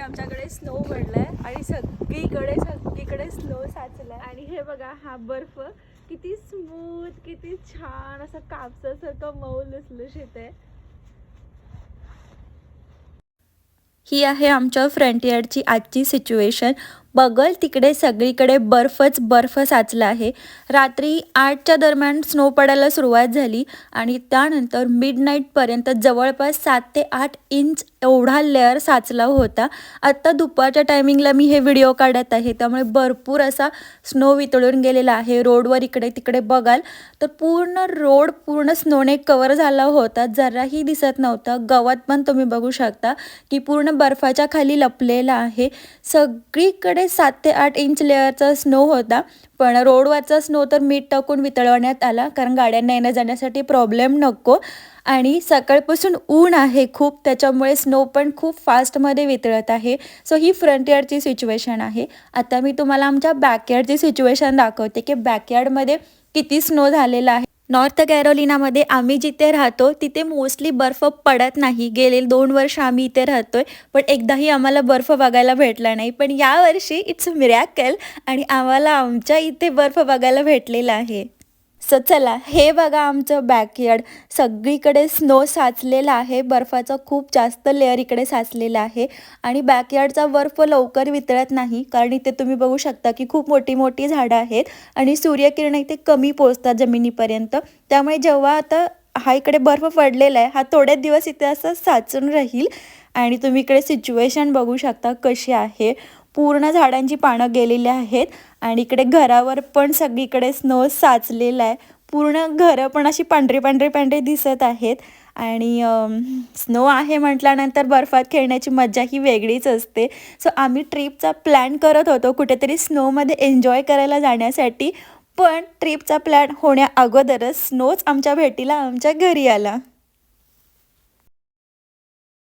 आमच्याकडे स्नो पडलाय आणि सगळीकडे स्नो साचलाय. आणि हे बघा हा बर्फ किती स्मूथ, किती छान असं कापसासारखं मऊ लुसलुशीत आहे. ही आहे आमच्या फ्रंट यार्डची आजची सिच्युएशन. बगल तिकडे सगळीकडे बर्फ साचला आहे. रात्री 8च्या दरम्यान स्नो पडायला सुरुवात झाली आणि त्यानंतर मिडनाईटपर्यंत जवळपास 7 ते 8 इंच एवढा लेअर साचला होता. आत्ता दुपारच्या टायमिंगला मी हे व्हिडिओ काढत आहे, त्यामुळे भरपूर असा स्नो वितळून गेलेला आहे. रोडवर इकडे तिकडे बघाल तर पूर्ण रोड पूर्ण स्नोने कवर झाला होता, जराही दिसत नव्हता. गवत पण तुम्ही बघू शकता की पूर्ण बर्फाच्या खाली लपलेला आहे. सगळीकडे 7 ते 8 इंच लेअरचा स्नो होता, पण रोडवरचा स्नो तर मीठ टाकून वितळवण्यात आला, कारण गाड्यांना येण्या जाण्यासाठी प्रॉब्लेम नको. आणि सकाळपासून ऊन आहे खूप, त्याच्यामुळे स्नो पण खूप फास्टमध्ये वितळत आहे. सो ही फ्रंट यार्डची सिच्युएशन आहे. आता मी तुम्हाला आमच्या बॅकयार्डची सिच्युएशन दाखवते की बॅकयार्डमध्ये किती स्नो झालेला आहे. नॉर्थ कॅरोलिनामध्ये आम्ही जिथे राहतो तिथे मोस्टली बर्फ पडत नाही. गेले 2 वर्ष आम्ही इथे राहतोय, पण एकदाही आम्हाला बर्फ बघायला भेटला नाही. पण यावर्षी इट्स मिरॅकल आणि आम्हाला आमच्या इथे बर्फ बघायला भेटलेला आहे. सो चला, हे बघा आमचं बॅकयार्ड. सगळीकडे स्नो साचलेला आहे. बर्फाचा खूप जास्त लेअर इकडे साचलेला आहे आणि बॅकयार्डचा बर्फ लवकर वितळत नाही, कारण इथे तुम्ही बघू शकता की खूप मोठी मोठी झाडं आहेत आणि सूर्यकिरण इथे कमी पोहोचतात जमिनीपर्यंत. त्यामुळे जेव्हा आता हा इकडे बर्फ पडलेला आहे, हा थोडे दिवस इथे असं साचून राहील. आणि तुम्ही इकडे सिच्युएशन बघू शकता कशी आहे. पूर्ण झाडांची पानं गेलेली आहेत आणि इकडे घरावर पण सगळीकडे स्नो साचलेला आहे. पूर्ण घरं पण अशी पांढरी दिसत आहेत. आणि स्नो आहे म्हटल्यानंतर बर्फात खेळण्याची मजा ही वेगळीच असते. सो आम्ही ट्रिपचा प्लॅन करत होतो कुठेतरी स्नोमध्ये एन्जॉय करायला जाण्यासाठी, पण ट्रिपचा प्लॅन होण्या अगोदरच स्नोच आमच्या भेटीला आमच्या घरी आला.